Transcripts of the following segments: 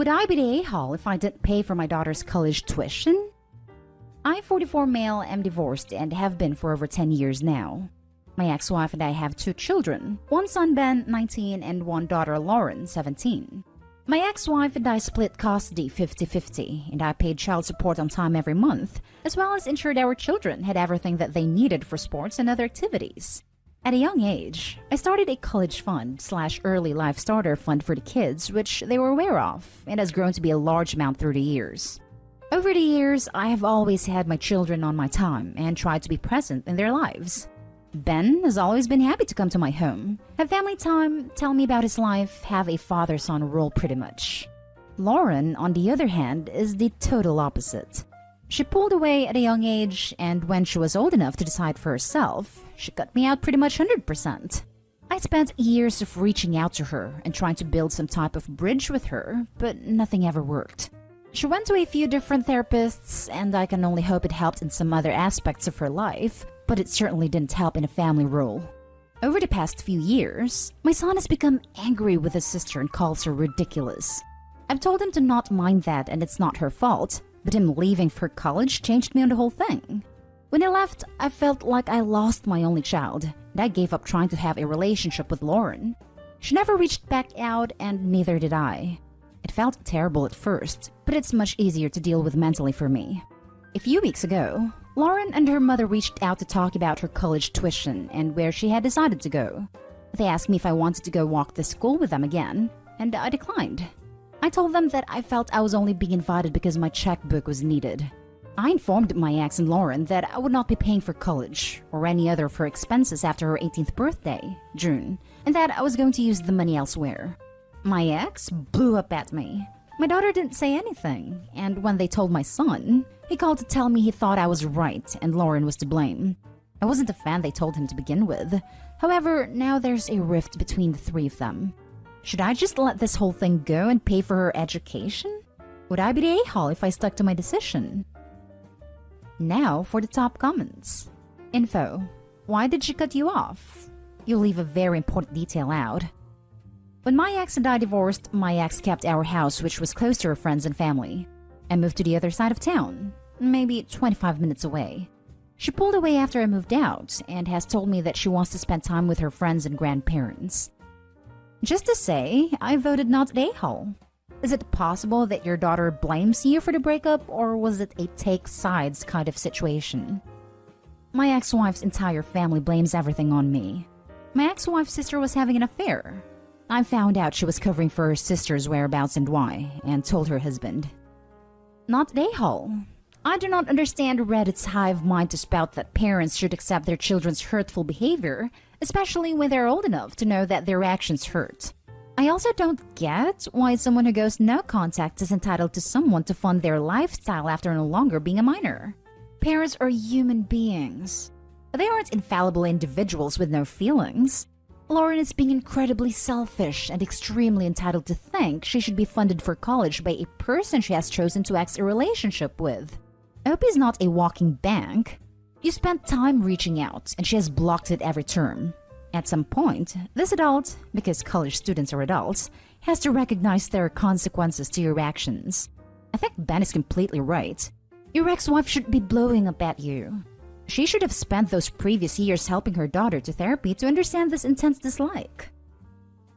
Would I be the a-hole if I didn't pay for my daughter's college tuition? I, 44 male, am divorced and have been for over 10 years now. My ex-wife and I have 2 children, one son Ben, 19, and one daughter Lauren, 17. My ex-wife and I split custody 50-50, and I paid child support on time every month, as well as ensured our children had everything that they needed for sports and other activities. At a young age, I started a college fund/early life starter fund for the kids, which they were aware of, and has grown to be a large amount through the years. Over the years, I have always had my children on my time and tried to be present in their lives. Ben has always been happy to come to my home, have family time, tell me about his life, have a father-son role pretty much. Lauren, on the other hand, is the total opposite. She pulled away at a young age, and when she was old enough to decide for herself, she cut me out pretty much 100%. I spent years of reaching out to her and trying to build some type of bridge with her, but nothing ever worked. She went to a few different therapists, and I can only hope it helped in some other aspects of her life, but it certainly didn't help in a family role. Over the past few years, my son has become angry with his sister and calls her ridiculous. I've told him to not mind that and it's not her fault, but him leaving for college changed me on the whole thing. When he left, I felt like I lost my only child, and I gave up trying to have a relationship with Lauren. She never reached back out, and neither did I. It felt terrible at first, but it's much easier to deal with mentally for me. A few weeks ago, Lauren and her mother reached out to talk about her college tuition and where she had decided to go. They asked me if I wanted to go walk the school with them again, and I declined. I told them that I felt I was only being invited because my checkbook was needed. I informed my ex and Lauren that I would not be paying for college or any other of her expenses after her 18th birthday, June, and that I was going to use the money elsewhere. My ex blew up at me. My daughter didn't say anything, and when they told my son, he called to tell me he thought I was right and Lauren was to blame. I wasn't a fan they told him to begin with. However, now there's a rift between the 3 of them. Should I just let this whole thing go and pay for her education? Would I be the a-hole if I stuck to my decision? Now for the top comments. Info. Why did she cut you off? You leave a very important detail out. When my ex and I divorced, my ex kept our house, which was close to her friends and family. I moved to the other side of town, maybe 25 minutes away. She pulled away after I moved out and has told me that she wants to spend time with her friends and grandparents. Just to say, I voted not the a-hole. Is it possible that your daughter blames you for the breakup, or was it a take sides kind of situation? My ex-wife's entire family blames everything on me. My ex-wife's sister was having an affair. I found out she was covering for her sister's whereabouts and why, and told her husband. Not the a-hole. I do not understand Reddit's hive mind to spout that parents should accept their children's hurtful behavior, especially when they're old enough to know that their actions hurt. I also don't get why someone who goes no contact is entitled to someone to fund their lifestyle after no longer being a minor. Parents are human beings. They aren't infallible individuals with no feelings. Lauren is being incredibly selfish and extremely entitled to think she should be funded for college by a person she has chosen to exit a relationship with. Opie is not a walking bank. You spent time reaching out, and she has blocked it every term. At some point, this adult, because college students are adults, has to recognize there are consequences to your actions. I think Ben is completely right. Your ex-wife should be blowing up at you. She should have spent those previous years helping her daughter to therapy to understand this intense dislike.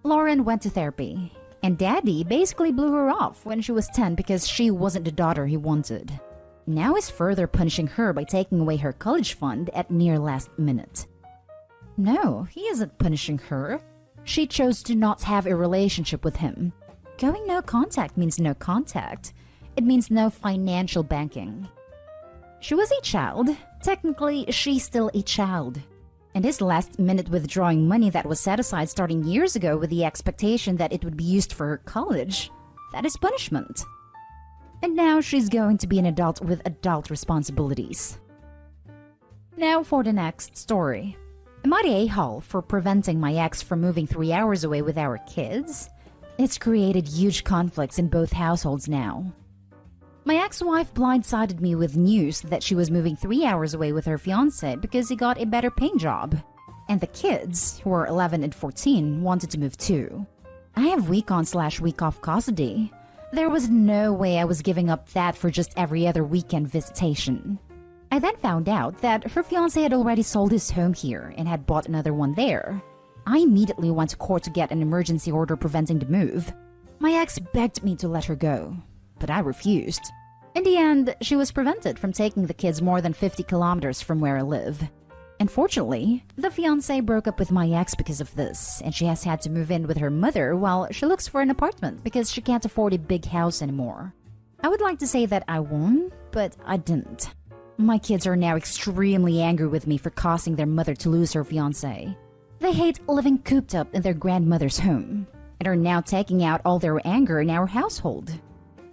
Lauren went to therapy, and Daddy basically blew her off when she was 10 because she wasn't the daughter he wanted. Now he's further punishing her by taking away her college fund at near last minute. No, he isn't punishing her. She chose to not have a relationship with him. Going no contact means no contact. It means no financial banking. She was a child. Technically, she's still a child. And his last-minute withdrawing money that was set aside starting years ago with the expectation that it would be used for her college, that is punishment. And now she's going to be an adult with adult responsibilities. Now for the next story. Am I the a-hole for preventing my ex from moving 3 hours away with our kids? It's created huge conflicts in both households now. My ex-wife blindsided me with news that she was moving 3 hours away with her fiancé because he got a better paying job. And the kids, who are 11 and 14, wanted to move too. I have week-on/week-off custody. There was no way I was giving up that for just every other weekend visitation. I then found out that her fiancé had already sold his home here and had bought another one there. I immediately went to court to get an emergency order preventing the move. My ex begged me to let her go, but I refused. In the end, she was prevented from taking the kids more than 50 kilometers from where I live. Unfortunately, the fiancé broke up with my ex because of this, and she has had to move in with her mother while she looks for an apartment because she can't afford a big house anymore. I would like to say that I won, but I didn't. My kids are now extremely angry with me for causing their mother to lose her fiancé. They hate living cooped up in their grandmother's home, and are now taking out all their anger in our household.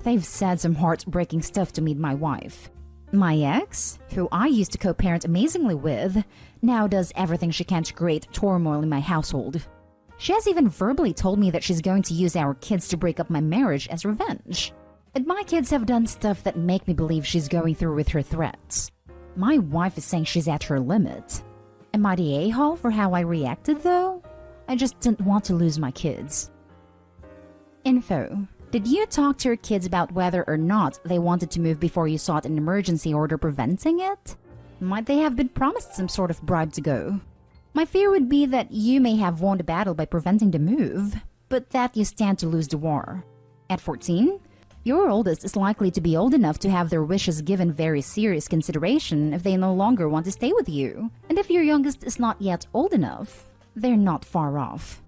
They've said some heartbreaking stuff to me and my wife. My ex, who I used to co-parent amazingly with, now does everything she can to create turmoil in my household. She has even verbally told me that she's going to use our kids to break up my marriage as revenge. And my kids have done stuff that make me believe she's going through with her threats. My wife is saying she's at her limit. Am I the a-hole for how I reacted, though? I just didn't want to lose my kids. Info. Did you talk to your kids about whether or not they wanted to move before you sought an emergency order preventing it? Might they have been promised some sort of bribe to go? My fear would be that you may have won the battle by preventing the move, but that you stand to lose the war. At 14, your oldest is likely to be old enough to have their wishes given very serious consideration if they no longer want to stay with you. And if your youngest is not yet old enough, they're not far off.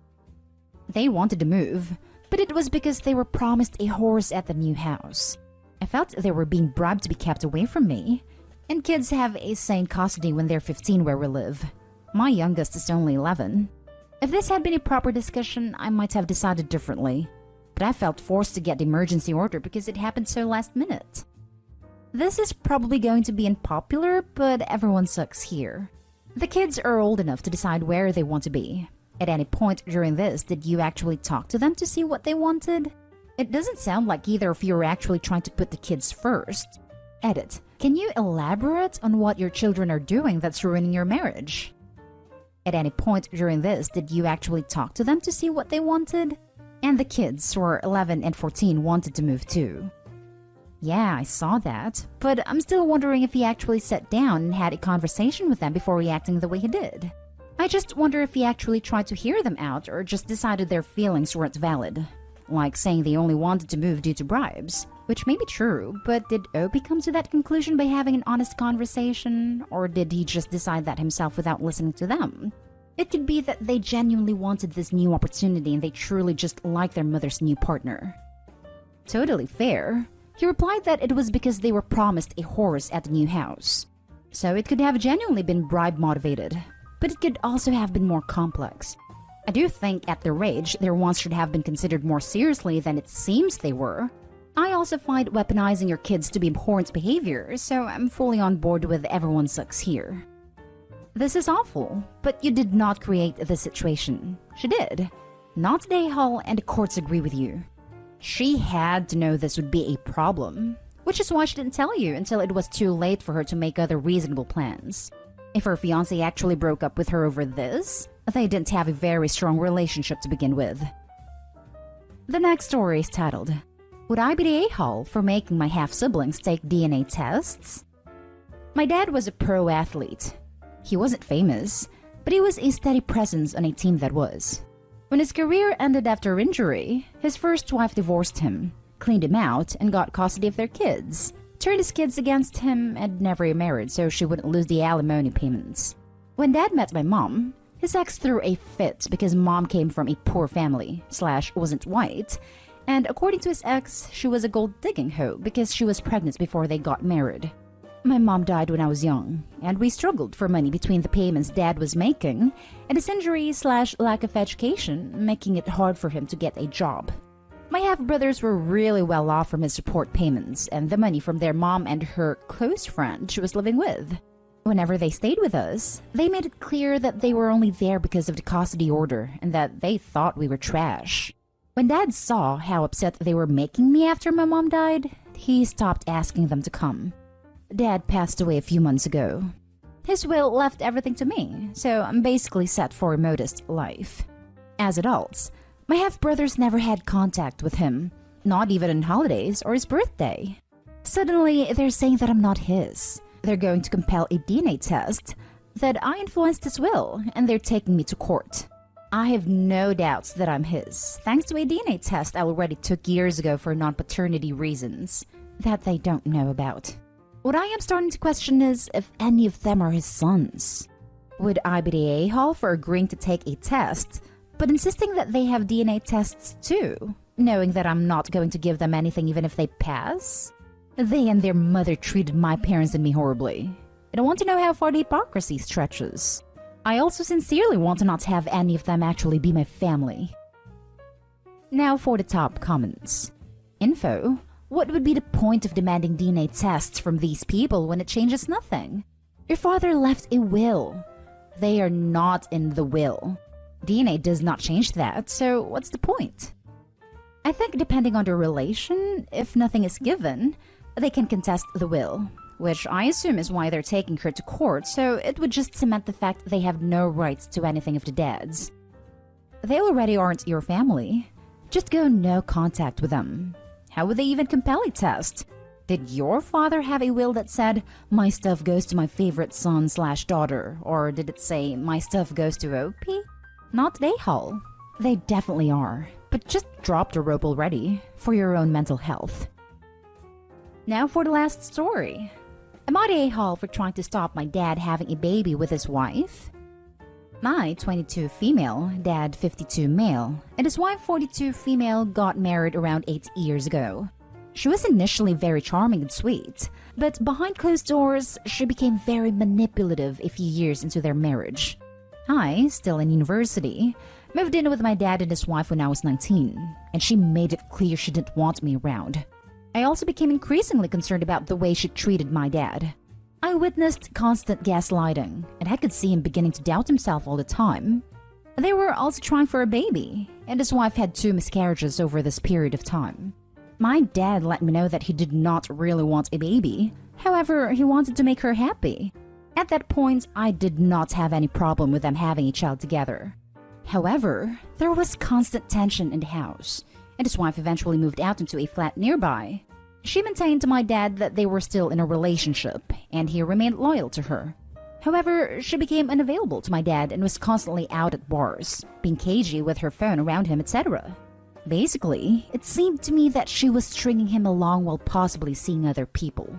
They wanted to move, but it was because they were promised a horse at the new house. I felt they were being bribed to be kept away from me. And kids have a say in custody when they're 15 where we live. My youngest is only 11. If this had been a proper discussion, I might have decided differently. But I felt forced to get the emergency order because it happened so last minute. This is probably going to be unpopular, but everyone sucks here. The kids are old enough to decide where they want to be. At any point during this, did you actually talk to them to see what they wanted? It doesn't sound like either of you are actually trying to put the kids first. Edit. Can you elaborate on what your children are doing that's ruining your marriage? At any point during this, did you actually talk to them to see what they wanted? And the kids, who are 11 and 14, wanted to move too. Yeah, I saw that, but I'm still wondering if he actually sat down and had a conversation with them before reacting the way he did. I just wonder if he actually tried to hear them out or just decided their feelings weren't valid. Like saying they only wanted to move due to bribes, which may be true, but did Opie come to that conclusion by having an honest conversation, or did he just decide that himself without listening to them? It could be that they genuinely wanted this new opportunity and they truly just liked their mother's new partner. Totally fair. He replied that it was because they were promised a horse at the new house. So it could have genuinely been bribe motivated. But it could also have been more complex. I do think at their age, their wants should have been considered more seriously than it seems they were. I also find weaponizing your kids to be abhorrent behavior, so I'm fully on board with everyone sucks here. This is awful, but you did not create this situation. She did. Not today, Hall, and the courts agree with you. She had to know this would be a problem, which is why she didn't tell you until it was too late for her to make other reasonable plans. If her fiancé actually broke up with her over this, they didn't have a very strong relationship to begin with. The next story is titled, Would I be the a-hole for making my half-siblings take DNA tests? My dad was a pro athlete. He wasn't famous, but he was a steady presence on a team that was. When his career ended after injury, his first wife divorced him, cleaned him out, and got custody of their kids. Turned his kids against him and never remarried so she wouldn't lose the alimony payments. When Dad met my mom, his ex threw a fit because mom came from a poor family / wasn't white, and according to his ex, she was a gold-digging hoe because she was pregnant before they got married. My mom died when I was young, and we struggled for money between the payments Dad was making and his injury / lack of education, making it hard for him to get a job. My half-brothers were really well off from his support payments and the money from their mom and her close friend she was living with. Whenever they stayed with us, they made it clear that they were only there because of the custody order and that they thought we were trash. When Dad saw how upset they were making me after my mom died, he stopped asking them to come. Dad passed away a few months ago. His will left everything to me, so I'm basically set for a modest life. As adults, my half-brothers never had contact with him, Not even on holidays or his birthday. Suddenly, they're saying that I'm not his. They're going to compel a DNA test, that I influenced his will, and they're taking me to court. I have no doubts that I'm his, thanks to a DNA test I already took years ago for non-paternity reasons that they don't know about. What I am starting to question is if any of them are his sons. Would I be the a-hole for agreeing to take a test, but insisting that they have DNA tests too, knowing that I'm not going to give them anything even if they pass? They and their mother treated my parents and me horribly, and I want to know how far the hypocrisy stretches. I also sincerely want to not have any of them actually be my family. Now for the top comments. Info: what would be the point of demanding DNA tests from these people when it changes nothing? Your father left a will. They are not in the will. DNA does not change that, so what's the point? I think depending on the relation, if nothing is given, they can contest the will, which I assume is why they're taking her to court, so it would just cement the fact they have no rights to anything of the dad's. They already aren't your family. Just go no contact with them. How would they even compel a test? Did your father have a will that said, my stuff goes to my favorite son/daughter, or did it say, my stuff goes to OP? Not they, Hull. They definitely are, but just drop the rope already, for your own mental health. Now for the last story. Am I the a-hole for trying to stop my dad having a baby with his wife? My 22 female, dad 52 male, and his wife 42 female got married around 8 years ago. She was initially very charming and sweet, but behind closed doors, she became very manipulative a few years into their marriage. I, still in university, moved in with my dad and his wife when I was 19, and she made it clear she didn't want me around. I also became increasingly concerned about the way she treated my dad. I witnessed constant gaslighting, and I could see him beginning to doubt himself all the time. They were also trying for a baby, and his wife had 2 miscarriages over this period of time. My dad let me know that he did not really want a baby. However, he wanted to make her happy. At that point, I did not have any problem with them having a child together. However, there was constant tension in the house, and his wife eventually moved out into a flat nearby. She maintained to my dad that they were still in a relationship, and he remained loyal to her. However, she became unavailable to my dad and was constantly out at bars, being cagey with her phone around him, etc. Basically, it seemed to me that she was stringing him along while possibly seeing other people.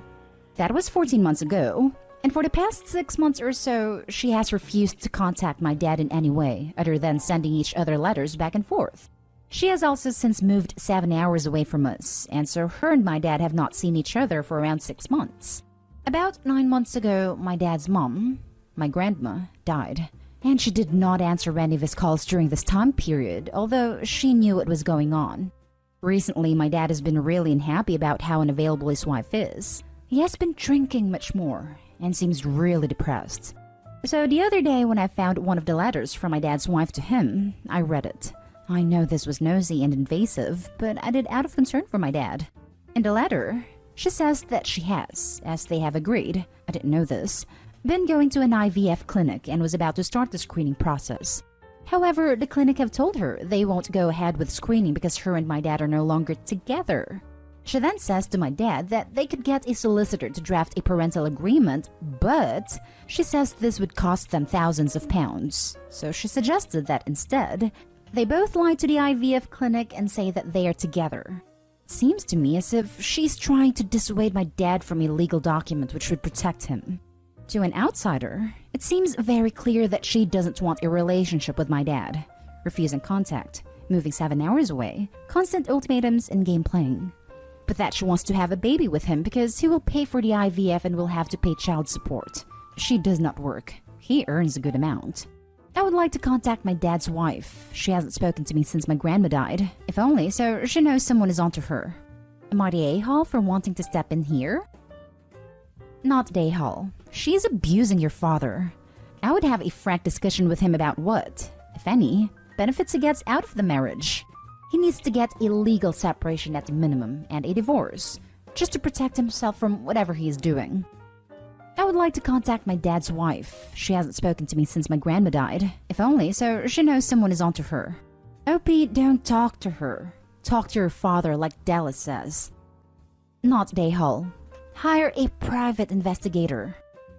That was 14 months ago, and for the past 6 months or so, she has refused to contact my dad in any way other than sending each other letters back and forth. She has also since moved 7 hours away from us, and so her and my dad have not seen each other for around 6 months. About 9 months ago, my dad's mom, my grandma, died, and she did not answer any of his calls during this time period, although she knew what was going on. Recently, my dad has been really unhappy about how unavailable his wife is. He has been drinking much more, and seems really depressed. So the other day when I found one of the letters from my dad's wife to him, I read it. I know this was nosy and invasive, but I did out of concern for my dad. In the letter, she says that she has, as they have agreed, I didn't know this, been going to an IVF clinic and was about to start the screening process. However, the clinic have told her they won't go ahead with screening because her and my dad are no longer together. She then says to my dad that they could get a solicitor to draft a parental agreement, but she says this would cost them thousands of pounds. So she suggested that instead, they both lie to the IVF clinic and say that they are together. It seems to me as if she's trying to dissuade my dad from a legal document which would protect him. To an outsider, it seems very clear that she doesn't want a relationship with my dad, refusing contact, moving 7 hours away, constant ultimatums and game playing. But that she wants to have a baby with him because he will pay for the IVF and will have to pay child support. She does not work. He earns a good amount. I would like to contact my dad's wife. She hasn't spoken to me since my grandma died, if only so she knows someone is onto her. Am I the a-hole for wanting to step in here? Not the a-hole. She's abusing your father. I would have a frank discussion with him about what, if any, benefits he gets out of the marriage. He needs to get a legal separation at the minimum and a divorce, just to protect himself from whatever he is doing. I would like to contact my dad's wife. She hasn't spoken to me since my grandma died, if only so she knows someone is onto her. OP, don't talk to her. Talk to your father like Dallas says. Not Dayhall. Hire a private investigator.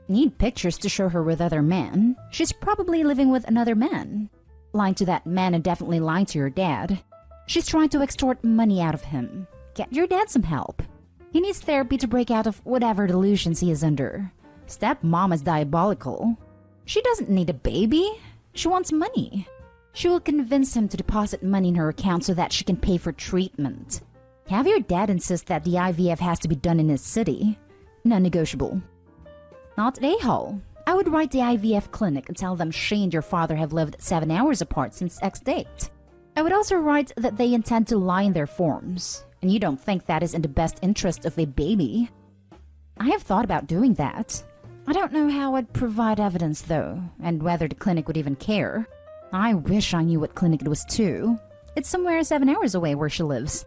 Need pictures to show her with other men. She's probably living with another man. Lying to that man and definitely lying to your dad. She's trying to extort money out of him. Get your dad some help. He needs therapy to break out of whatever delusions he is under. Stepmom is diabolical. She doesn't need a baby. She wants money. She will convince him to deposit money in her account so that she can pay for treatment. Have your dad insist that the IVF has to be done in his city. Non-negotiable. Not Dayhall. I would write the IVF clinic and tell them she and your father have lived 7 hours apart since X date. I would also write that they intend to lie in their forms, and you don't think that is in the best interest of a baby. I have thought about doing that. I don't know how I'd provide evidence though, and whether the clinic would even care. I wish I knew what clinic it was too. It's somewhere 7 hours away where she lives.